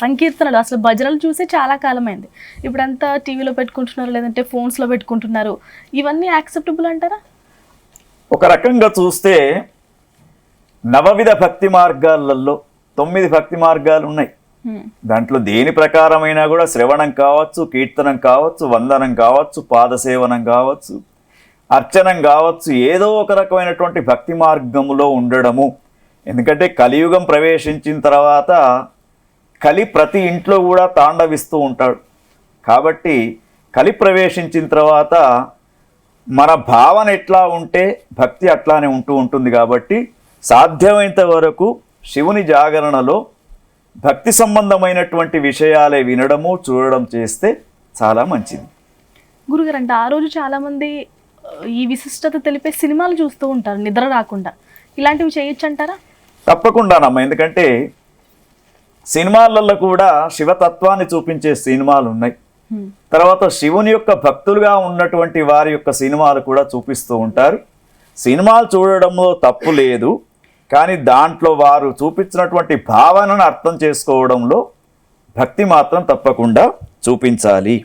సంకీర్తనలు అసలు భజనలు చూసి చాలా కాలమైంది. ఇప్పుడంతా టీవీలో పెట్టుకుంటున్నారు, లేదంటే ఫోన్స్లో పెట్టుకుంటున్నారు. ఇవన్నీ యాక్సెప్టబుల్ అంటారా? ఒక రకంగా చూస్తే నవవిధ భక్తి మార్గాలలో 9 భక్తి మార్గాలు ఉన్నాయి. దాంట్లో దేని ప్రకారమైనా కూడా శ్రవణం కావచ్చు, కీర్తనం కావచ్చు, వందనం కావచ్చు, పాదసేవనం కావచ్చు, అర్చనం కావచ్చు, ఏదో ఒక రకమైనటువంటి భక్తి మార్గములో ఉండడము. ఎందుకంటే కలియుగం ప్రవేశించిన తర్వాత కలి ప్రతి ఇంట్లో కూడా తాండవిస్తూ ఉంటాడు. కాబట్టి కలి ప్రవేశించిన తర్వాత మన భావన ఎట్లా ఉంటే భక్తి అట్లానే ఉంటుంది. కాబట్టి సాధ్యమైనంత వరకు శివుని జాగరణలో భక్తి సంబంధమైనటువంటి విషయాలే వినడము, చూడడం చేస్తే చాలా మంచిది. గురుగారు, అంటే ఆ రోజు చాలామంది ఈ విశిష్టత తెలిపే సినిమాలు చూస్తూ ఉంటారు నిద్ర రాకుండా. ఇలాంటివి చేయొచ్చు అంటారా? తప్పకుండానమ్మా. ఎందుకంటే సినిమాలలో కూడా శివతత్వాన్ని చూపించే సినిమాలు ఉన్నాయి. తర్వాత శివుని యొక్క భక్తులుగా ఉన్నటువంటి వారి యొక్క సినిమాలు కూడా చూపిస్తూ ఉంటారు. సినిమాలు చూడడంలో తప్పు లేదు, కానీ దాంట్లో వారు చూపించినటువంటి భావనను అర్థం చేసుకోవడంలో భక్తి మాత్రం తప్పకుండా చూపించాలి.